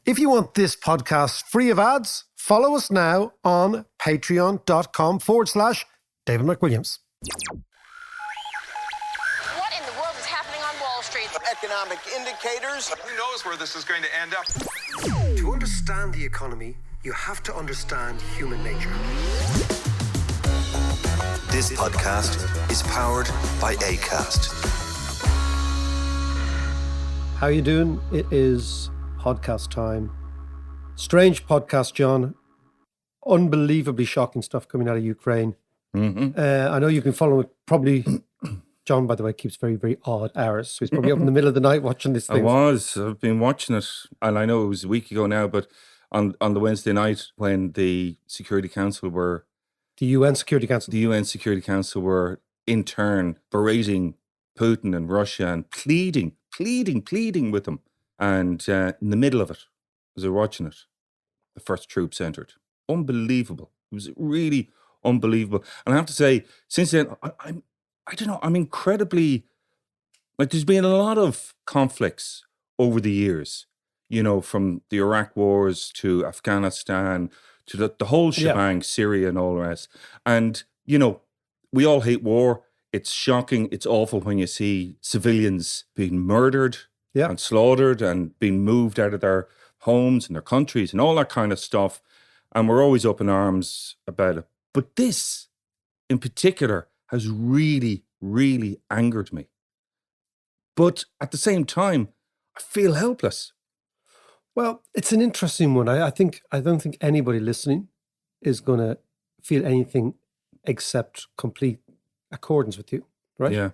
If you want this podcast free of ads, follow us now on patreon.com/David McWilliams. What in the world is happening on Wall Street? Economic indicators. Who knows where this is going to end up? To understand the economy, you have to understand human nature. This podcast is powered by Acast. How you doing? It is podcast time. Strange podcast, John. Unbelievably shocking stuff coming out of Ukraine. I know you've been following it. Probably, John, by the way, keeps very, very odd hours. So he's probably up in the middle of the night watching this thing. I've been watching it, and I know it was a week ago now, but on the Wednesday night when the Security Council were... The UN Security Council. The UN Security Council were in turn berating Putin and Russia and pleading with them. And in the middle of it, as they're watching it, the first troops entered. Unbelievable. It was really unbelievable. And I have to say, since then, I don't know, I'm incredibly, like, there's been a lot of conflicts over the years, you know, from the Iraq wars to Afghanistan to the whole shebang, Syria and all the rest. And, you know, we all hate war. It's shocking. It's awful when you see civilians being murdered and slaughtered and being moved out of their homes and their countries and all that kind of stuff. And we're always up in arms about it. But this, in particular, has really, really angered me. But at the same time, I feel helpless. Well, it's an interesting one. I don't think anybody listening is going to feel anything except complete accordance with you, right? Yeah.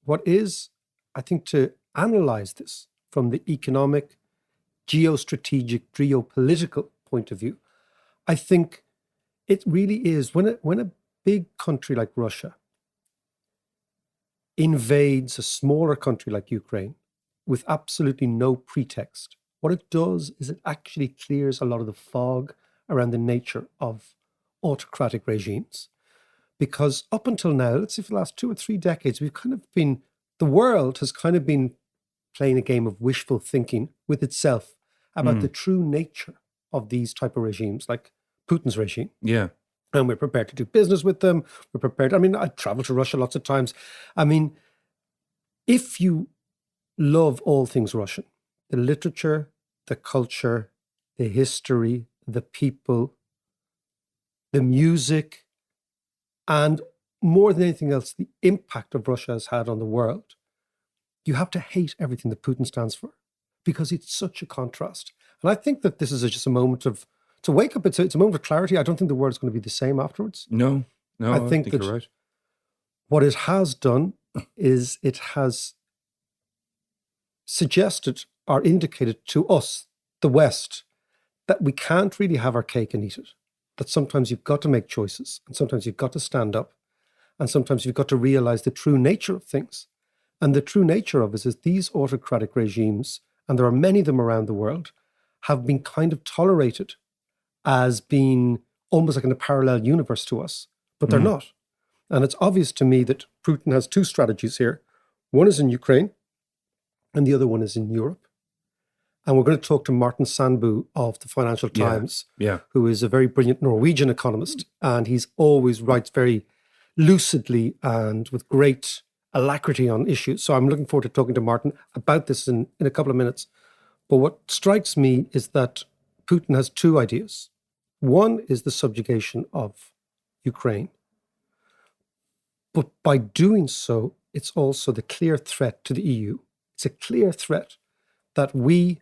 What is, I think, to analyze this from the economic, geostrategic, geopolitical point of view, I think it really is when a big country like Russia invades a smaller country like Ukraine with absolutely no pretext, what it does is it actually clears a lot of the fog around the nature of autocratic regimes. Because up until now, let's say for the last 2 or 3 decades, the world has kind of been playing a game of wishful thinking with itself about the true nature of these type of regimes, like Putin's regime. Yeah. And we're prepared to do business with them. We're prepared. I mean, I travel to Russia lots of times. I mean, if you love all things Russian, the literature, the culture, the history, the people, the music, and more than anything else, the impact of Russia has had on the world, you have to hate everything that Putin stands for because it's such a contrast. And I think that this is just a moment to wake up. It's a moment of clarity. I don't think the world's going to be the same afterwards. No, I think that you're right. What it has done is it has suggested or indicated to us, the West, that we can't really have our cake and eat it. That sometimes you've got to make choices, and sometimes you've got to stand up, and sometimes you've got to realize the true nature of things. And the true nature of it is these autocratic regimes, and there are many of them around the world, have been kind of tolerated as being almost like in a parallel universe to us, but they're not. And it's obvious to me that Putin has 2 strategies here. One is in Ukraine, and the other one is in Europe. And we're going to talk to Martin Sandbu of the Financial Times, who is a very brilliant Norwegian economist. And he's always writes very lucidly and with great alacrity on issues. So I'm looking forward to talking to Martin about this in a couple of minutes. But what strikes me is that Putin has 2 ideas. One is the subjugation of Ukraine. But by doing so, it's also the clear threat to the EU. It's a clear threat that we,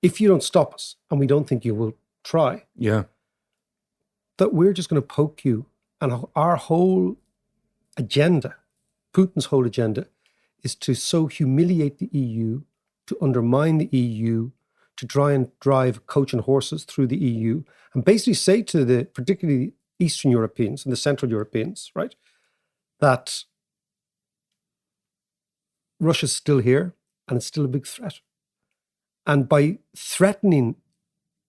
if you don't stop us, and we don't think you will try, that we're just going to poke you. And our whole agenda, Putin's whole agenda, is to so humiliate the EU, to undermine the EU, to try and drive coach and horses through the EU, and basically say to the particularly Eastern Europeans and the Central Europeans, right, that Russia's still here and it's still a big threat. And by threatening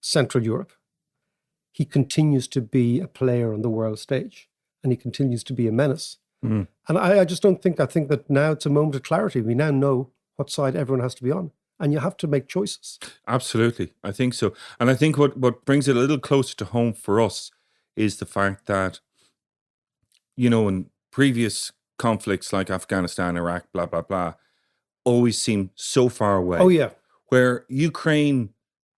Central Europe, he continues to be a player on the world stage and he continues to be a menace. And I just don't think, I think that now it's a moment of clarity. We now know what side everyone has to be on. and you have to make choices. Absolutely. I think so. And I think what brings it a little closer to home for us is the fact that, in previous conflicts like Afghanistan, Iraq, blah, blah, blah, always seem so far away. Oh, yeah. Where Ukraine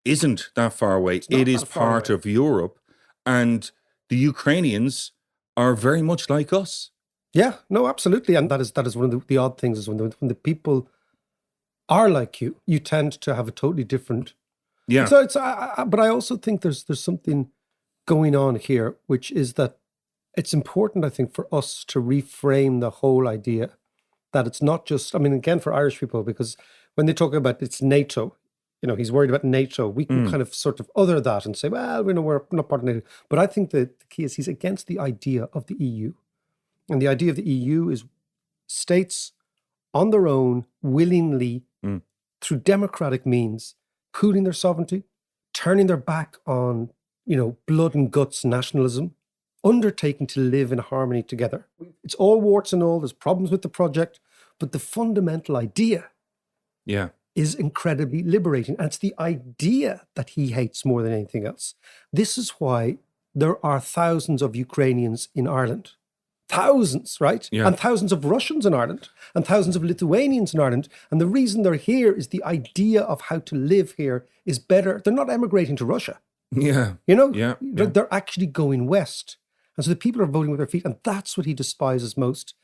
isn't that far away. not It is that far part away. of Europe. And the Ukrainians are very much like us. Yeah, no, absolutely. And that is one of the odd things is when the people are like you tend to have a totally different. Yeah. So but I also think there's something going on here, which is that it's important, I think, for us to reframe the whole idea that it's not just, again, for Irish people, because when they talk about it's NATO, he's worried about NATO, we can kind of sort of other that and say, well, we're not part of NATO. But I think that the key is he's against the idea of the EU. And the idea of the EU is states on their own, willingly, through democratic means, pooling their sovereignty, turning their back on, blood and guts nationalism, undertaking to live in harmony together. It's all warts and all, there's problems with the project, but the fundamental idea is incredibly liberating. And it's the idea that he hates more than anything else. This is why there are thousands of Ukrainians in Ireland. Thousands, right? Yeah. And thousands of Russians in Ireland and thousands of Lithuanians in Ireland. And the reason they're here is the idea of how to live here is better. They're not emigrating to Russia. Yeah. They're actually going west. And so the people are voting with their feet. And that's what he despises most.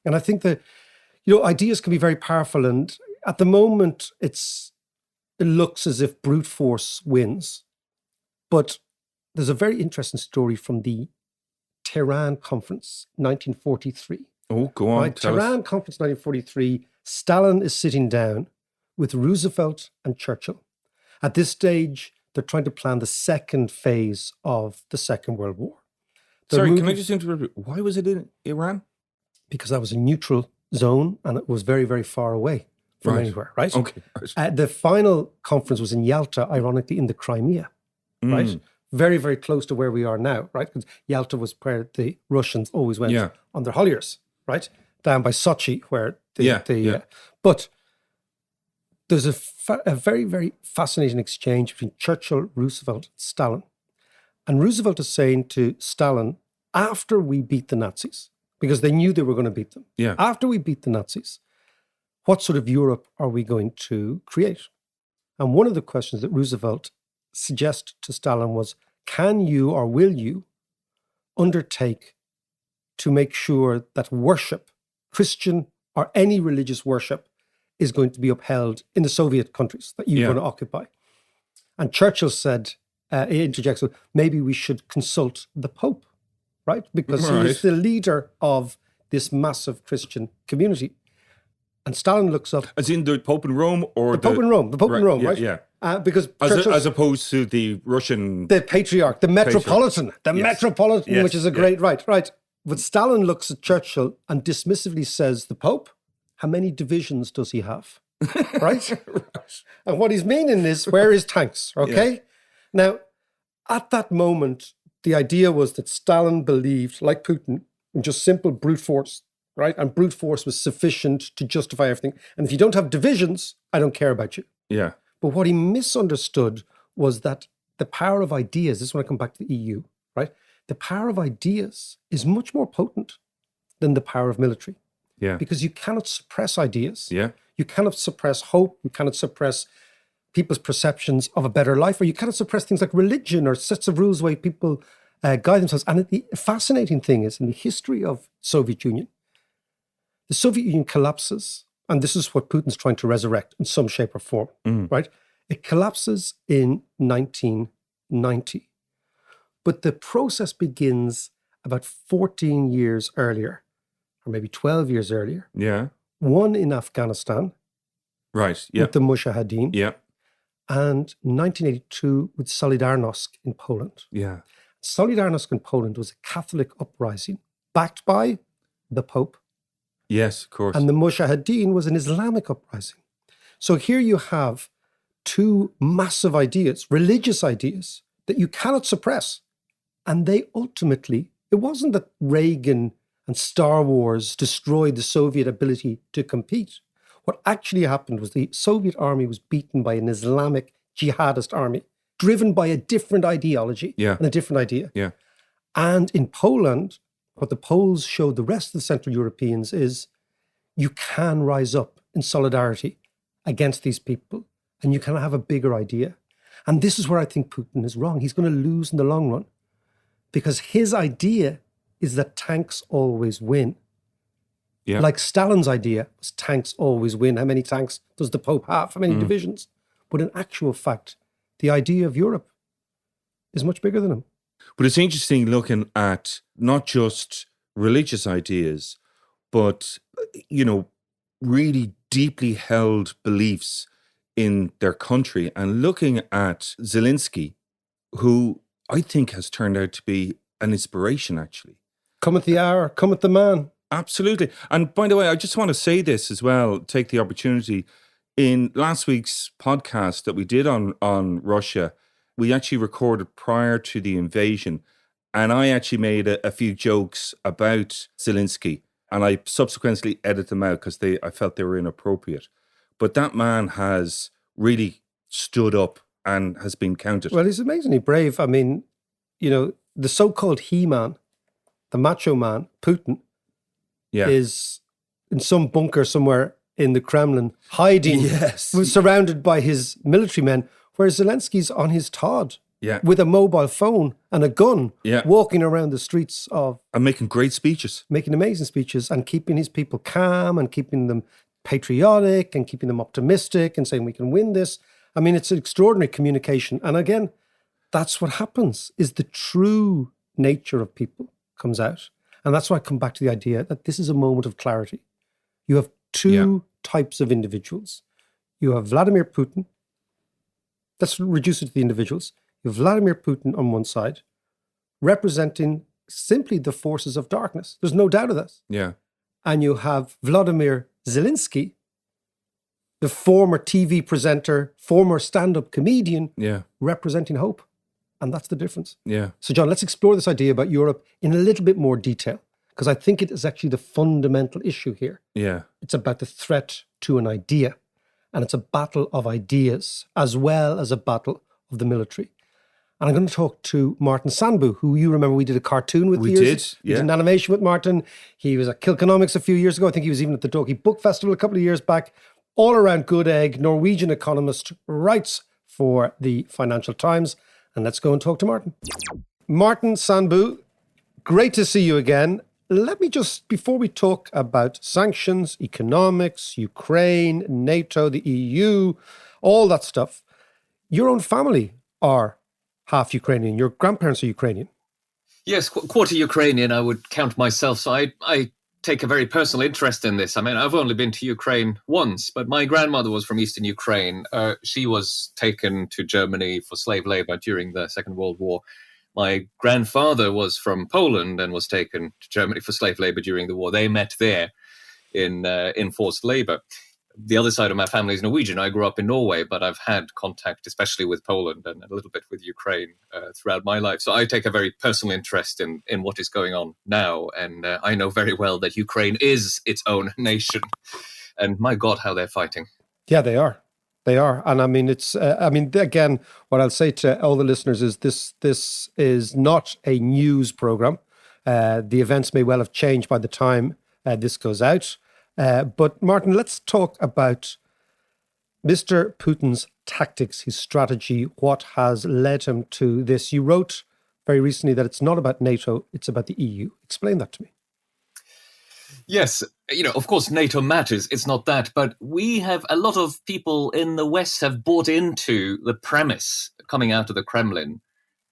And I think that, ideas can be very powerful. And at the moment, it looks as if brute force wins. But there's a very interesting story from the Tehran Conference, 1943. Oh, go on. Right? Tehran Conference, 1943. Stalin is sitting down with Roosevelt and Churchill. At this stage, they're trying to plan the second phase of the Second World War. Can I just interrupt you? Why was it in Iran? Because that was a neutral zone and it was very, very far away from anywhere, right? Okay. Right. The final conference was in Yalta, ironically, in the Crimea, right? Very, very close to where we are now, right? Because Yalta was where the Russians always went on their holidays, right? Down by Sochi, where But there's a very, very fascinating exchange between Churchill, Roosevelt, and Stalin. And Roosevelt is saying to Stalin, after we beat the Nazis, because they knew they were going to beat them, after we beat the Nazis, what sort of Europe are we going to create? And one of the questions that Roosevelt suggested to Stalin was, can you or will you undertake to make sure that worship, Christian or any religious worship, is going to be upheld in the Soviet countries that you're going to occupy? And Churchill said, he interjects, maybe we should consult the Pope, right? Because he's the leader of this massive Christian community. And Stalin looks up. As in the Pope in Rome or the Pope in Rome? The Pope in Rome, right? Yeah. Because as opposed to the Russian... The patriarch, the metropolitan, metropolitan, which is a great, right. But Stalin looks at Churchill and dismissively says, the Pope, how many divisions does he have? Right? And what he's meaning is, where are his tanks, okay? Yeah. Now, at that moment, the idea was that Stalin believed, like Putin, in just simple brute force, right? And brute force was sufficient to justify everything. And if you don't have divisions, I don't care about you. Yeah. But what he misunderstood was that the power of ideas, this is when I come back to the EU, right? The power of ideas is much more potent than the power of military. Yeah. Because you cannot suppress ideas. Yeah. You cannot suppress hope. You cannot suppress people's perceptions of a better life, or you cannot suppress things like religion or sets of rules where people guide themselves. And the fascinating thing is, in the history of Soviet Union, the Soviet Union collapses, and this is what Putin's trying to resurrect in some shape or form, right? It collapses in 1990. But the process begins about 14 years earlier, or maybe 12 years earlier. Yeah. One in Afghanistan. Right, yeah. With the Mujahideen. Yeah. And 1982 with Solidarnosc in Poland. Yeah. Solidarnosc in Poland was a Catholic uprising backed by the Pope. Yes, of course. And the Mujahideen was an Islamic uprising. So here you have two massive ideas, religious ideas, that you cannot suppress. And they ultimately, it wasn't that Reagan and Star Wars destroyed the Soviet ability to compete. What actually happened was the Soviet army was beaten by an Islamic jihadist army, driven by a different ideology Yeah. and a different idea. Yeah. And in Poland, what the Poles showed the rest of the Central Europeans is you can rise up in solidarity against these people and you can have a bigger idea. And this is where I think Putin is wrong. He's going to lose in the long run because his idea is that tanks always win. Yeah. Like Stalin's idea was tanks always win. How many tanks does the Pope have? How many divisions? But in actual fact, the idea of Europe is much bigger than him. But it's interesting looking at not just religious ideas, but, really deeply held beliefs in their country, and looking at Zelensky, who I think has turned out to be an inspiration, actually. Cometh the hour, cometh the man. Absolutely. And by the way, I just want to say this as well, take the opportunity. In last week's podcast that we did on Russia, we actually recorded prior to the invasion. And I actually made a few jokes about Zelensky. And I subsequently edited them out because I felt they were inappropriate. But that man has really stood up and has been counted. Well, he's amazingly brave. I mean, the so-called he-man, the macho man, Putin, is in some bunker somewhere in the Kremlin, hiding, surrounded by his military men, whereas Zelensky's on his Todd with a mobile phone and a gun, walking around the streets of... And making great speeches. Making amazing speeches and keeping his people calm and keeping them patriotic and keeping them optimistic and saying we can win this. I mean, it's an extraordinary communication. And again, that's what happens, is the true nature of people comes out. And that's why I come back to the idea that this is a moment of clarity. You have two types of individuals. You have Vladimir Putin. Let's reduce it to the individuals. You have Vladimir Putin on one side, representing simply the forces of darkness. There's no doubt of that. Yeah. And you have Vladimir Zelensky, the former TV presenter, former stand-up comedian, representing hope. And that's the difference. Yeah. So, John, let's explore this idea about Europe in a little bit more detail, because I think it is actually the fundamental issue here. Yeah. It's about the threat to an idea, and it's a battle of ideas as well as a battle of the military. And I'm going to talk to Martin Sandbu, who you remember we did a cartoon with. We did, We did an animation with Martin. He was at Kilconomics a few years ago. I think he was even at the Doki Book Festival a couple of years back. All around good egg, Norwegian economist, writes for the Financial Times. And let's go and talk to Martin. Martin Sandbu, great to see you again. Let me just, before we talk about sanctions, economics, Ukraine, NATO, the EU, all that stuff, your own family are half Ukrainian. Your grandparents are Ukrainian. Yes, quarter Ukrainian, I would count myself. So I take a very personal interest in this. I mean, I've only been to Ukraine once, but my grandmother was from Eastern Ukraine. She was taken to Germany for slave labor during the Second World War. My grandfather was from Poland and was taken to Germany for slave labor during the war. They met there in forced labor. The other side of my family is Norwegian. I grew up in Norway, but I've had contact, especially with Poland and a little bit with Ukraine throughout my life. So I take a very personal interest in what is going on now. And I know very well that Ukraine is its own nation. And my God, how they're fighting. Yeah, they are. They are. And I mean, again, what I'll say to all the listeners is this is not a news program. The events may well have changed by the time this goes out. But Martin, let's talk about Mr. Putin's tactics, his strategy, what has led him to this. You wrote very recently that it's not about NATO, it's about the EU. Explain that to me. Yes, of course, NATO matters. It's not that. But we have a lot of people in the West have bought into the premise coming out of the Kremlin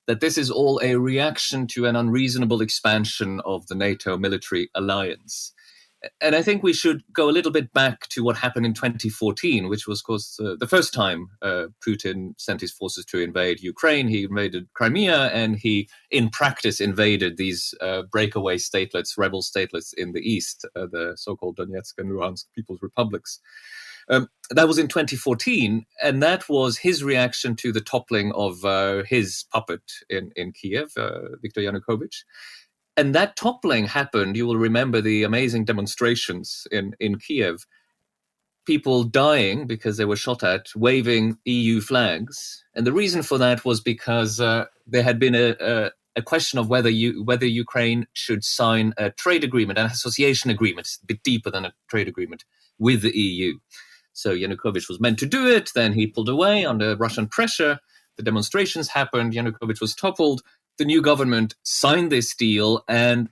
that this is all a reaction to an unreasonable expansion of the NATO military alliance. And I think we should go a little bit back to what happened in 2014, which was, of course, the first time Putin sent his forces to invade Ukraine. He invaded Crimea, and he, in practice, invaded these breakaway statelets, rebel statelets in the east, the so-called Donetsk and Luhansk People's Republics. That was in 2014, and that was his reaction to the toppling of his puppet in Kiev, Viktor Yanukovych. And that toppling happened, you will remember the amazing demonstrations in Kiev. people dying because they were shot at waving EU flags. And the reason for that was because there had been a question of whether Ukraine should sign a trade agreement, an association agreement, a bit deeper than a trade agreement, with the EU. So Yanukovych was meant to do it. Then he pulled away under Russian pressure. The demonstrations happened. Yanukovych was toppled. The new government signed this deal, and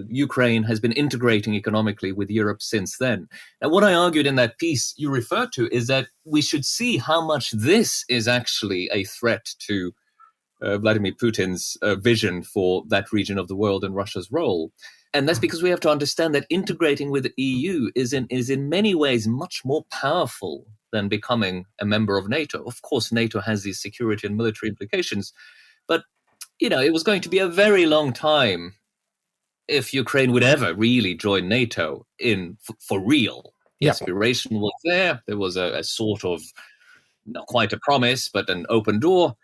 Ukraine has been integrating economically with Europe since then. And what I argued in that piece you referred to is that we should see how much this is actually a threat to Vladimir Putin's vision for that region of the world and Russia's role. And that's because we have to understand that integrating with the EU is in many ways much more powerful than becoming a member of NATO. Of course, NATO has these security and military implications, but it was going to be a very long time if Ukraine would ever really join NATO for real. The aspiration was there. There was a sort of, not quite a promise, but an open door.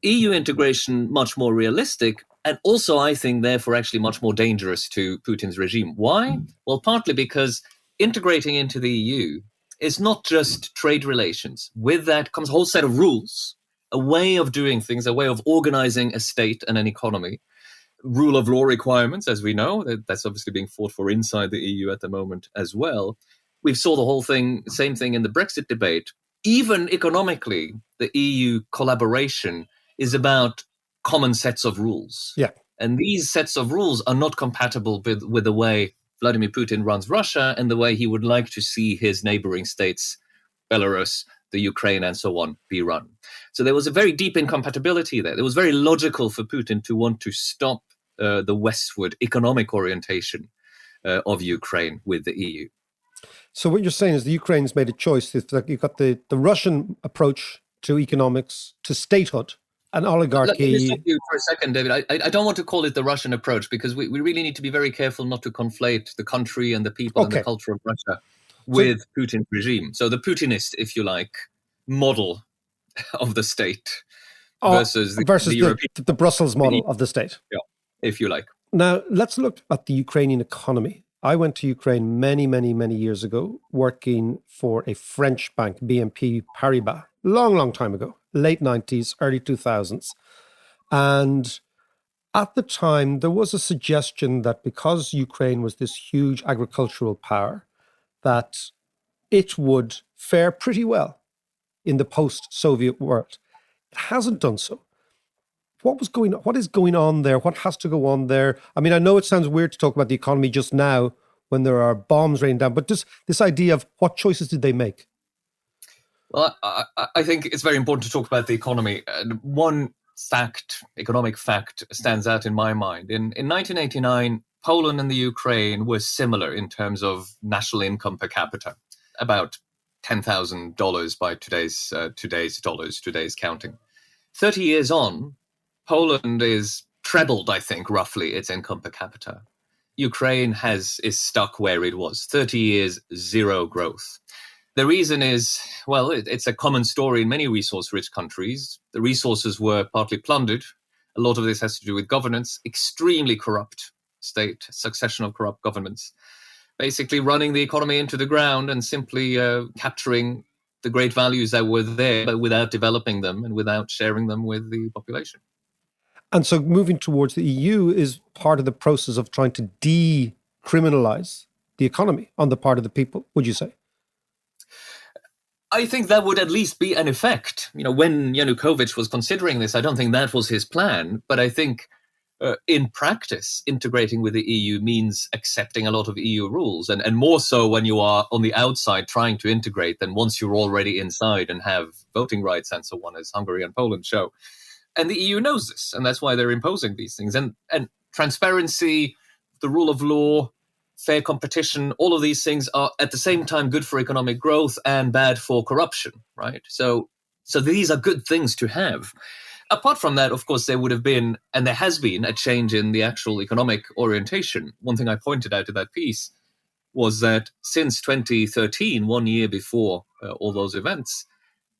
EU integration, much more realistic, and also, I think, therefore, actually much more dangerous to Putin's regime. Why? Well, partly because integrating into the EU is not just trade relations. With that comes a whole set of rules, a way of doing things, a way of organizing a state and an economy. Rule of law requirements, as we know, that's obviously being fought for inside the EU at the moment as well. We saw the whole thing, same thing in the Brexit debate. Even economically, the EU collaboration is about common sets of rules. Yeah. And these sets of rules are not compatible with the way Vladimir Putin runs Russia and the way he would like to see his neighboring states, Belarus, the Ukraine, and so on, be run. So there was a very deep incompatibility there. It was very logical for Putin to want to stop the westward economic orientation of Ukraine with the EU. So what you're saying is the Ukraine's made a choice. It's like you've got the Russian approach to economics, to statehood, and oligarchy. Let me stop you for a second, David. I don't want to call it the Russian approach because we really need to be very careful not to conflate the country and the people and the culture of Russia with Putin's regime. So the Putinist, if you like, model of the state versus the European, the Brussels model of the state. Yeah, if you like. Now, let's look at the Ukrainian economy. I went to Ukraine many, many, many years ago, working for a French bank, BNP Paribas, long time ago, late 90s, early 2000s. And at the time, there was a suggestion that because Ukraine was this huge agricultural power, that it would fare pretty well in the post-Soviet world. It hasn't done so. What is going on there? What has to go on there? I mean, I know it sounds weird to talk about the economy just now when there are bombs raining down, but just this idea of what choices did they make? Well, I think it's very important to talk about the economy. One economic fact stands out in my mind. In 1989, Poland and the Ukraine were similar in terms of national income per capita, about $10,000 by today's dollars, today's counting. 30 years on, Poland is trebled, I think, roughly its income per capita. Ukraine is stuck where it was. 30 years, zero growth. The reason is, well, it's a common story in many resource-rich countries. The resources were partly plundered. A lot of this has to do with governance, extremely corrupt state, succession of corrupt governments, basically running the economy into the ground and simply capturing the great values that were there, but without developing them and without sharing them with the population. And so moving towards the EU is part of the process of trying to decriminalize the economy on the part of the people, would you say? I think that would at least be an effect. When Yanukovych was considering this, I don't think that was his plan, but I think in practice, integrating with the EU means accepting a lot of EU rules, and more so when you are on the outside trying to integrate than once you're already inside and have voting rights and so on, as Hungary and Poland show. And the EU knows this, and that's why they're imposing these things. And transparency, the rule of law, fair competition, all of these things are at the same time good for economic growth and bad for corruption, right? So these are good things to have. Apart from that, of course, there would have been, and there has been, a change in the actual economic orientation. One thing I pointed out in that piece was that since 2013, 1 year before all those events,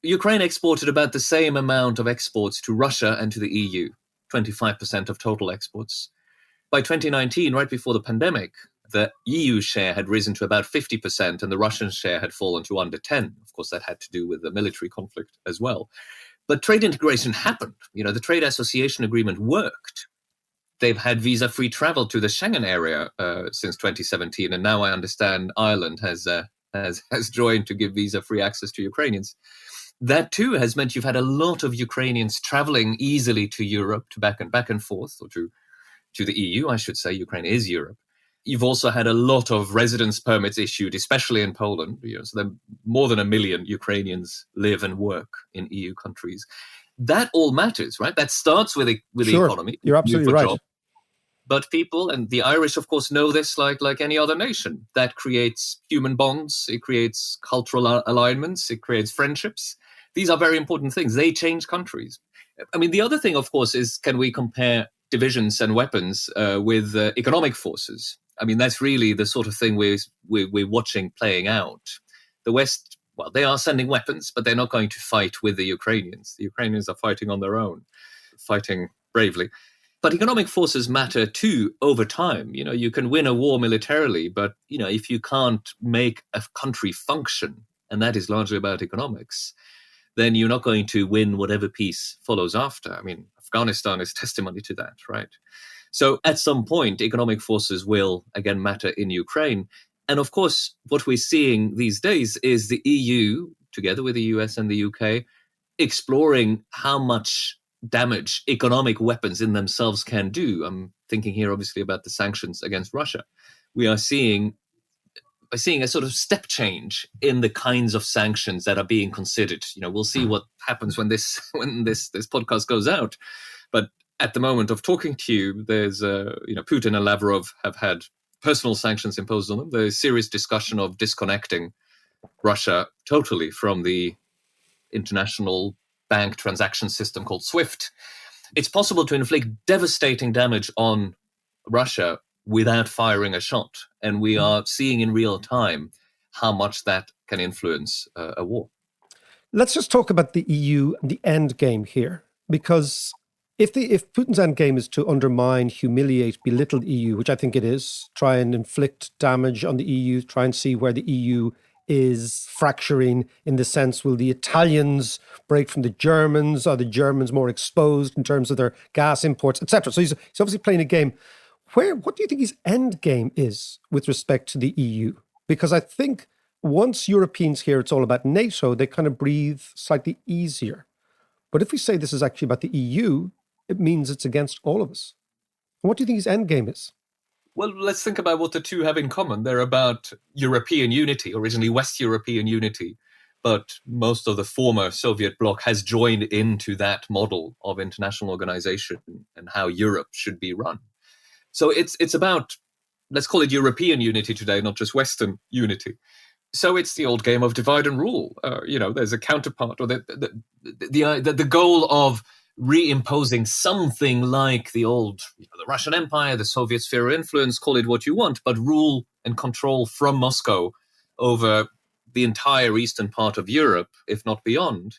Ukraine exported about the same amount of exports to Russia and to the EU, 25% of total exports. By 2019, right before the pandemic, the EU share had risen to about 50% and the Russian share had fallen to under 10. Of course, that had to do with the military conflict as well. But trade integration happened. The trade association agreement worked. They've had visa-free travel to the Schengen area since 2017, and now I understand Ireland has joined to give visa-free access to Ukrainians. That too has meant you've had a lot of Ukrainians traveling easily to Europe, to back and forth, or to the EU, I should say. Ukraine is Europe. You've also had a lot of residence permits issued, especially in Poland. So then more than 1 million Ukrainians live and work in EU countries. That all matters, right? That starts with the economy. You're absolutely right. Job. But people, and the Irish, of course, know this like any other nation. That creates human bonds. It creates cultural alignments. It creates friendships. These are very important things. They change countries. I mean, the other thing, of course, is can we compare divisions and weapons with economic forces? I mean, that's really the sort of thing we're watching playing out. The West, well, they are sending weapons, but they're not going to fight with the Ukrainians. The Ukrainians are fighting on their own, fighting bravely. But economic forces matter too over time. You can win a war militarily, but, if you can't make a country function, and that is largely about economics, then you're not going to win whatever peace follows after. I mean, Afghanistan is testimony to that, right? So at some point, economic forces will again matter in Ukraine. And of course, what we're seeing these days is the EU, together with the US and the UK, exploring how much damage economic weapons in themselves can do. I'm thinking here, obviously, about the sanctions against Russia. We are seeing a sort of step change in the kinds of sanctions that are being considered. We'll see what happens when this podcast goes out. But at the moment of talking to you, there's Putin and Lavrov have had personal sanctions imposed on them. There's serious discussion of disconnecting Russia totally from the international bank transaction system called SWIFT. It's possible to inflict devastating damage on Russia without firing a shot. And we are seeing in real time how much that can influence a war. Let's just talk about the EU and the end game here, because if Putin's end game is to undermine, humiliate, belittle the EU, which I think it is, try and inflict damage on the EU, try and see where the EU is fracturing in the sense, will the Italians break from the Germans? Are the Germans more exposed in terms of their gas imports, etc.? So he's obviously playing a game. What do you think his end game is with respect to the EU? Because I think once Europeans hear it's all about NATO, they kind of breathe slightly easier. But if we say this is actually about the EU, it means it's against all of us. And what do you think his end game is? Well, let's think about what the two have in common. They're about European unity, originally West European unity, but most of the former Soviet bloc has joined into that model of international organization and how Europe should be run. So it's about, let's call it European unity today, not just Western unity. So it's the old game of divide and rule. There's a counterpart, or the goal of reimposing something like the old, the Russian Empire, the Soviet sphere of influence, call it what you want, but rule and control from Moscow over the entire eastern part of Europe, if not beyond.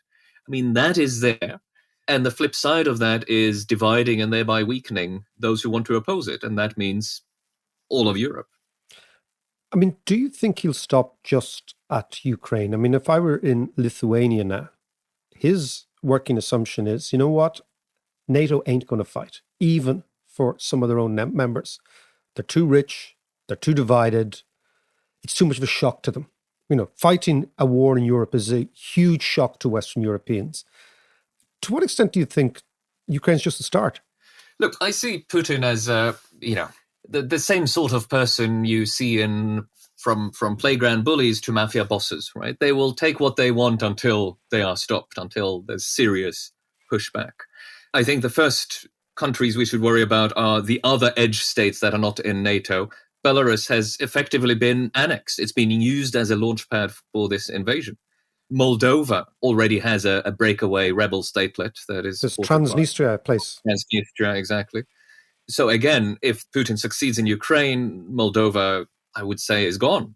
I mean, that is there. And the flip side of that is dividing and thereby weakening those who want to oppose it. And that means all of Europe. I mean, do you think he'll stop just at Ukraine? I mean, if I were in Lithuania now, his working assumption is, you know what? NATO ain't going to fight, even for some of their own members. They're too rich. They're too divided. It's too much of a shock to them. Fighting a war in Europe is a huge shock to Western Europeans. To what extent do you think Ukraine's just a start? Look, I see Putin as, the same sort of person you see from playground bullies to mafia bosses, right? They will take what they want until they are stopped, until there's serious pushback. I think the first countries we should worry about are the other edge states that are not in NATO. Belarus has effectively been annexed. It's been used as a launchpad for this invasion. Moldova already has a breakaway rebel statelet that is... This Transnistria place. Transnistria, exactly. So again, if Putin succeeds in Ukraine, Moldova, I would say, is gone.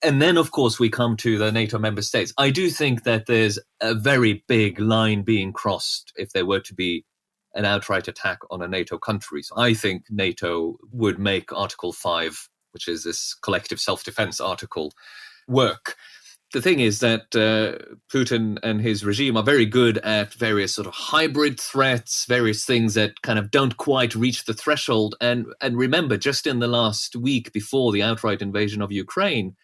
And then, of course, we come to the NATO member states. I do think that there's a very big line being crossed if there were to be an outright attack on a NATO country. So I think NATO would make Article 5 which is this collective self-defense article, work. The thing is that Putin and his regime are very good at various sort of hybrid threats, various things that kind of don't quite reach the threshold. And remember, just in the last week before the outright invasion of Ukraine,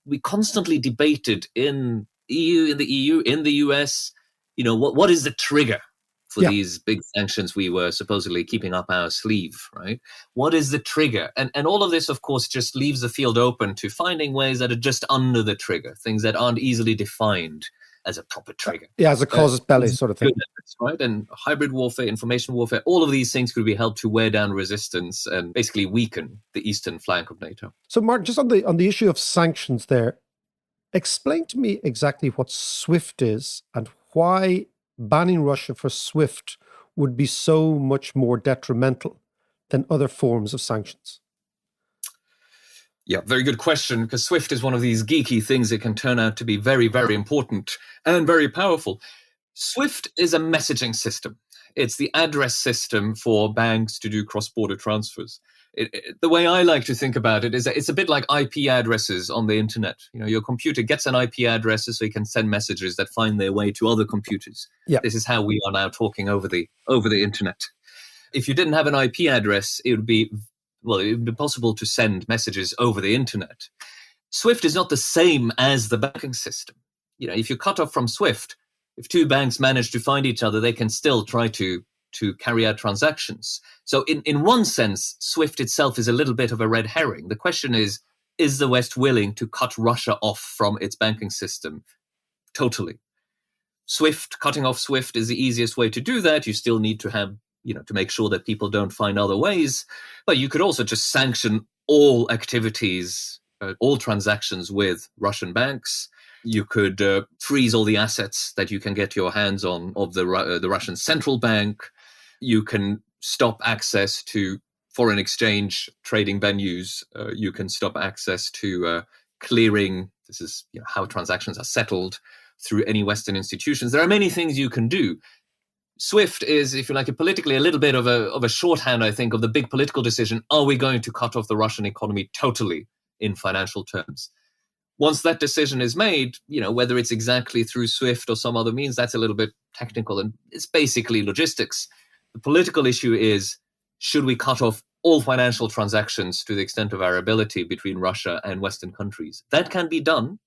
we constantly debated in the EU, in the US, what is the trigger for these big sanctions we were supposedly keeping up our sleeve, right? What is the trigger? And all of this, of course, just leaves the field open to finding ways that are just under the trigger, things that aren't easily defined as a proper trigger. Yeah, as a casus belli sort of thing. Right? And hybrid warfare, information warfare, all of these things could be helped to wear down resistance and basically weaken the eastern flank of NATO. So, Mark, just on the issue of sanctions there, explain to me exactly what SWIFT is and why banning Russia for SWIFT would be so much more detrimental than other forms of sanctions. Yeah, very good question, because SWIFT is one of these geeky things that can turn out to be very, very important and very powerful. SWIFT is a messaging system. It's the address system for banks to do cross-border transfers. The way I like to think about it is that it's a bit like IP addresses on the internet. Your computer gets an IP address so you can send messages that find their way to other computers. Yeah. This is how we are now talking over the internet. If you didn't have an IP address, it would be possible to send messages over the internet. SWIFT is not the same as the banking system. If you cut off from SWIFT, if two banks manage to find each other, they can still try to carry out transactions. So in one sense, SWIFT itself is a little bit of a red herring. The question is the West willing to cut Russia off from its banking system totally? Cutting off SWIFT is the easiest way to do that. You still need to have, to make sure that people don't find other ways. But you could also just sanction all activities, all transactions with Russian banks. You could freeze all the assets that you can get your hands on of the Russian central bank. You can stop access to foreign exchange trading venues. You can stop access to clearing. This is how transactions are settled through any Western institutions. There are many things you can do. SWIFT is, if you like, politically a little bit of a shorthand, I think, of the big political decision. Are we going to cut off the Russian economy totally in financial terms? Once that decision is made, whether it's exactly through SWIFT or some other means, that's a little bit technical and it's basically logistics. The political issue is, should we cut off all financial transactions to the extent of our ability between Russia and Western countries? That can be done.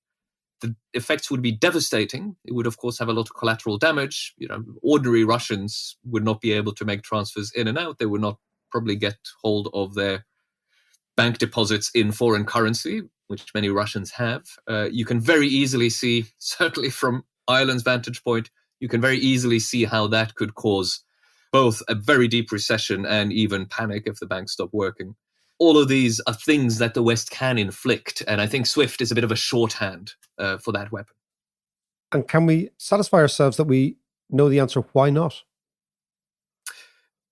The effects would be devastating. It would, of course, have a lot of collateral damage. Ordinary Russians would not be able to make transfers in and out. They would not probably get hold of their bank deposits in foreign currency, which many Russians have. You can very easily see, certainly from Ireland's vantage point, you can very easily see how that could cause both a very deep recession and even panic if the banks stop working. All of these are things that the West can inflict, and I think SWIFT is a bit of a shorthand for that weapon. And can we satisfy ourselves that we know the answer? Why not?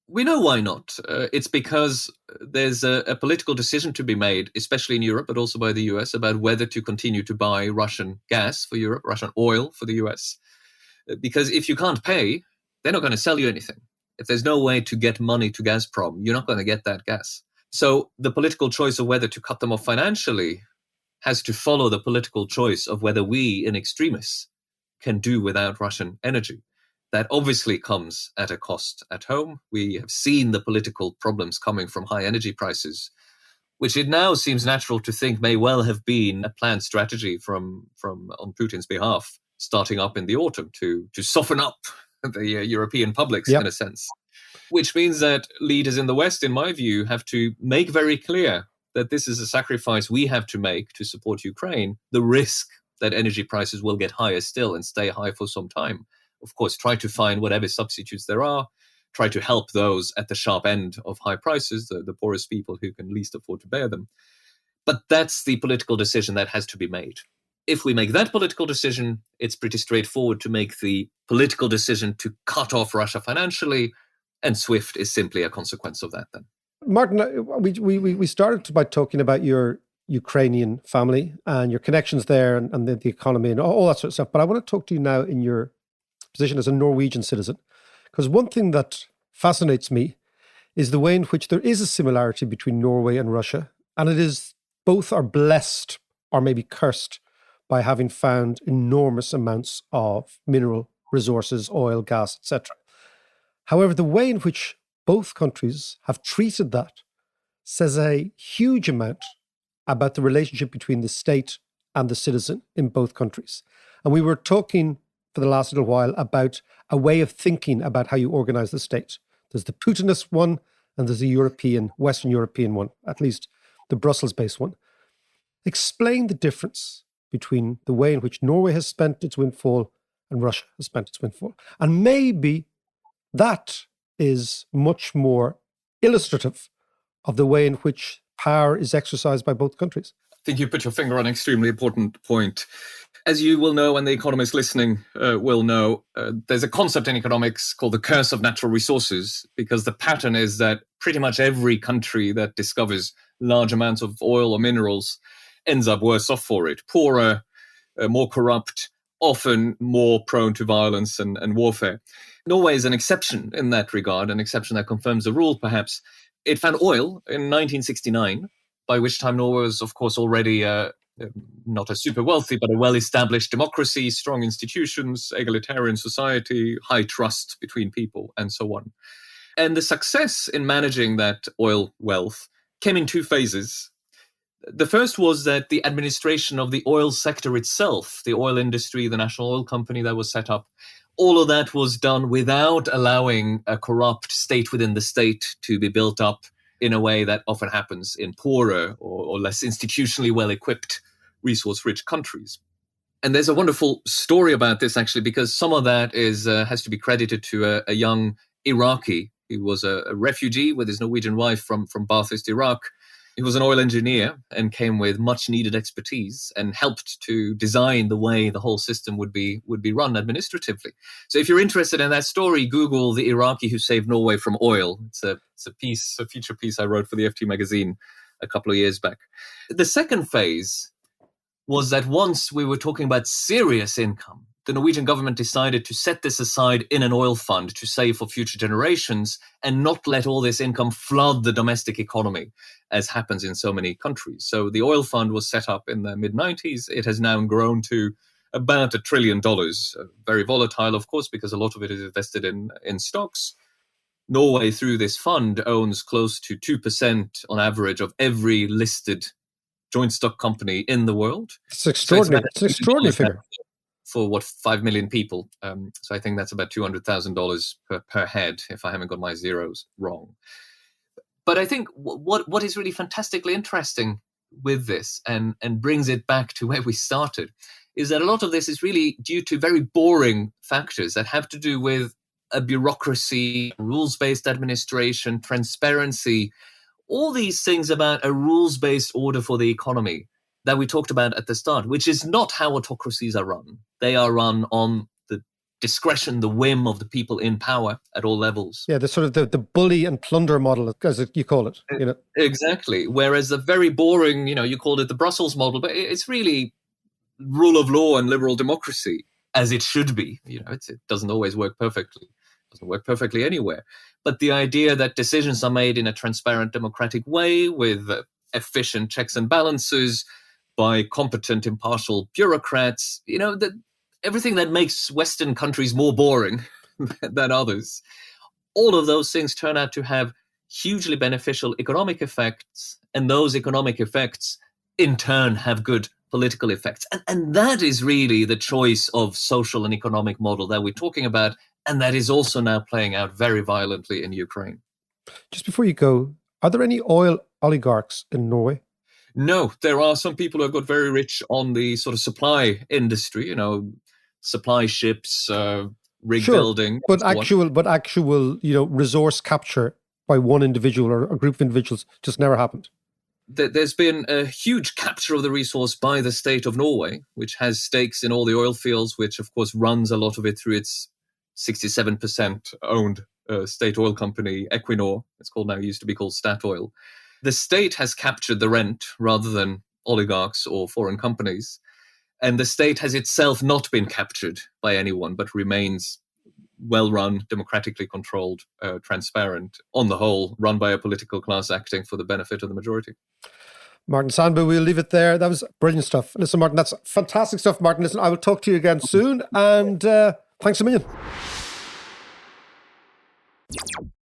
We know why not. It's because there's a political decision to be made, especially in Europe, but also by the US, about whether to continue to buy Russian gas for Europe, Russian oil for the US. Because if you can't pay, they're not going to sell you anything. If there's no way to get money to Gazprom, you're not going to get that gas. So the political choice of whether to cut them off financially has to follow the political choice of whether we, in extremis, can do without Russian energy. That obviously comes at a cost at home. We have seen the political problems coming from high energy prices, which it now seems natural to think may well have been a planned strategy from on Putin's behalf, starting up in the autumn to soften up the European publics in a sense. Which means that leaders in the West, in my view, have to make very clear that this is a sacrifice we have to make to support Ukraine. The risk that energy prices will get higher still and stay high for some time. Of course, try to find whatever substitutes there are, try to help those at the sharp end of high prices, the poorest people who can least afford to bear them. But that's the political decision that has to be made. If we make that political decision, it's pretty straightforward to make the political decision to cut off Russia financially, and SWIFT is simply a consequence of that then. Martin, we started by talking about your Ukrainian family and your connections there and the economy and all that sort of stuff. But I want to talk to you now in your position as a Norwegian citizen, because one thing that fascinates me is the way in which there is a similarity between Norway and Russia, and it is both are blessed or maybe cursed by having found enormous amounts of mineral resources, oil, gas, etc. However, the way in which both countries have treated that says a huge amount about the relationship between the state and the citizen in both countries. And we were talking for the last little while about a way of thinking about how you organize the state. There's the Putinist one, and there's the European, Western European one, at least the Brussels-based one. Explain the difference between the way in which Norway has spent its windfall and Russia has spent its windfall. And maybe that is much more illustrative of the way in which power is exercised by both countries. I think you put your finger on an extremely important point. As you will know, and the economists listening will know, there's a concept in economics called the curse of natural resources, because the pattern is that pretty much every country that discovers large amounts of oil or minerals ends up worse off for it, poorer, more corrupt, often more prone to violence and warfare. Norway is an exception in that regard, an exception that confirms the rule, perhaps. It found oil in 1969, by which time Norway was, of course, already not a super wealthy, but a well-established democracy, strong institutions, egalitarian society, high trust between people, and so on. And the success in managing that oil wealth came in two phases. The first was that the administration of the oil sector itself, the oil industry, the national oil company that was set up, all of that was done without allowing a corrupt state within the state to be built up in a way that often happens in poorer or less institutionally well-equipped, resource-rich countries. And there's a wonderful story about this, actually, because some of that has to be credited to a young Iraqi. He was a refugee with his Norwegian wife from Baathist Iraq. He was an oil engineer and came with much needed expertise and helped to design the way the whole system would be run administratively. So if you're interested in that story, Google the Iraqi who saved Norway from oil. It's a feature piece I wrote for the FT magazine a couple of years back. The second phase was that once we were talking about serious income, the Norwegian government decided to set this aside in an oil fund to save for future generations and not let all this income flood the domestic economy, as happens in so many countries. So the oil fund was set up in the mid-90s. It has now grown to about $1 trillion. Very volatile, of course, because a lot of it is invested in stocks. Norway, through this fund, owns close to 2% on average of every listed joint stock company in the world. It's extraordinary. It's an extraordinary figure. For 5 million people. So I think that's about $200,000 per head, if I haven't got my zeros wrong. But I think what is really fantastically interesting with this and brings it back to where we started is that a lot of this is really due to very boring factors that have to do with a bureaucracy, rules-based administration, transparency, all these things about a rules-based order for the economy that we talked about at the start, which is not how autocracies are run. They are run on the discretion, the whim of the people in power at all levels. Yeah, the sort of the bully and plunder model, as you call it. You know. Exactly. Whereas the very boring, you called it the Brussels model, but it's really rule of law and liberal democracy, as it should be. It doesn't always work perfectly. It doesn't work perfectly anywhere. But the idea that decisions are made in a transparent, democratic way with efficient checks and balances, by competent, impartial bureaucrats, everything that makes Western countries more boring than others. All of those things turn out to have hugely beneficial economic effects, and those economic effects, in turn, have good political effects. And that is really the choice of social and economic model that we're talking about, and that is also now playing out very violently in Ukraine. Just before you go, are there any oil oligarchs in Norway? No, there are some people who have got very rich on the sort of supply industry, supply ships, rig building. But actual, resource capture by one individual or a group of individuals just never happened. There's been a huge capture of the resource by the state of Norway, which has stakes in all the oil fields, which of course runs a lot of it through its 67% owned state oil company, Equinor. It's called now, used to be called Statoil. The state has captured the rent rather than oligarchs or foreign companies. And the state has itself not been captured by anyone, but remains well-run, democratically controlled, transparent, on the whole, run by a political class acting for the benefit of the majority. Martin Sandbu, we'll leave it there. That was brilliant stuff. Listen, Martin, that's fantastic stuff, Martin. Listen, I will talk to you again soon, and thanks a million.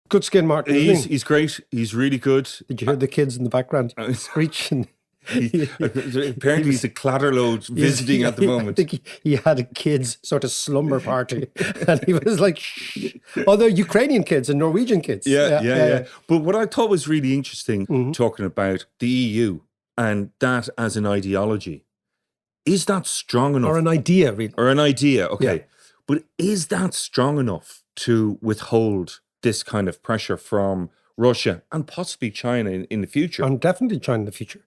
Good skin, Martin. He's great. He's really good. Did you hear the kids in the background screeching? Apparently he's a clatterload visiting at the moment. I think he had a kids sort of slumber party, and he was like, shh. Oh, they're Ukrainian kids and Norwegian kids. Yeah. But what I thought was really interesting, talking about the EU and that as an ideology, is that strong enough? Or an idea, really. Or an idea, okay. Yeah. But is that strong enough to withhold this kind of pressure from Russia and possibly China in the future? And definitely China in the future.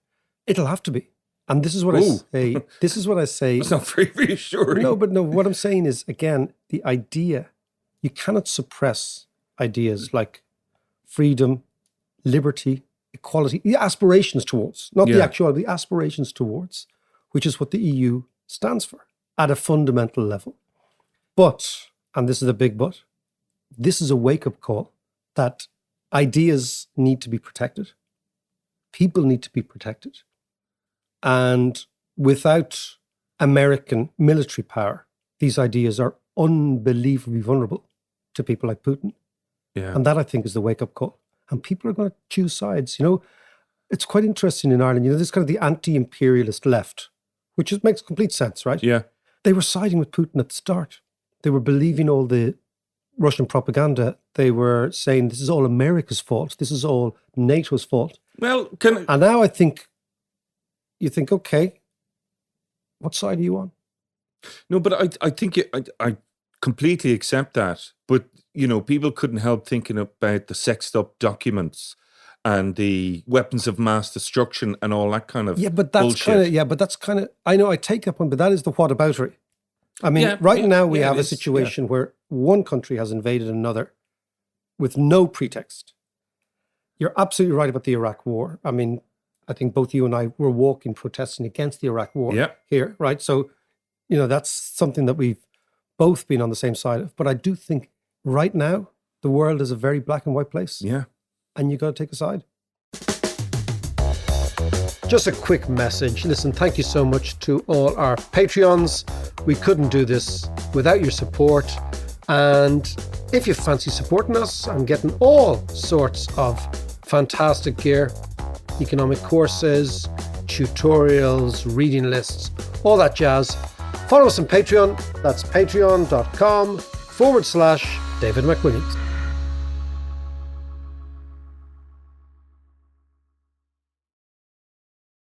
It'll have to be. And this is what I say. This is what I say. It's not very reassuring. No, what I'm saying is, again, the idea, you cannot suppress ideas like freedom, liberty, equality, the aspirations towards, not the actuality, the aspirations towards, which is what the EU stands for at a fundamental level. But, and this is a big but, this is a wake-up call that ideas need to be protected. People need to be protected. And without American military power, these ideas are unbelievably vulnerable to people like Putin. Yeah. And that, I think, is the wake-up call. And people are going to choose sides. You know, it's quite interesting in Ireland. You know, there's kind of the anti-imperialist left, which makes complete sense, right? Yeah. They were siding with Putin at the start. They were believing all the Russian propaganda. They were saying this is all America's fault. This is all NATO's fault. Well, and now I think you think, okay, what side are you on? No, but I think I completely accept that. But, you know, people couldn't help thinking about the sexed up documents and the weapons of mass destruction and all that kind of bullshit. But that's kind of, I know I take that one, but that is the whataboutery. I mean, now we have a situation where one country has invaded another with no pretext. You're absolutely right about the Iraq war. I mean, I think both you and I were walking, protesting against the Iraq war here, right? So, you know, that's something that we've both been on the same side of. But I do think right now, the world is a very black and white place. Yeah. And you got to take a side. Just a quick message. Listen, thank you so much to all our Patreons. We couldn't do this without your support. And if you fancy supporting us and getting all sorts of fantastic gear, economic courses, tutorials, reading lists, all that jazz, follow us on Patreon. That's patreon.com/David McWilliams.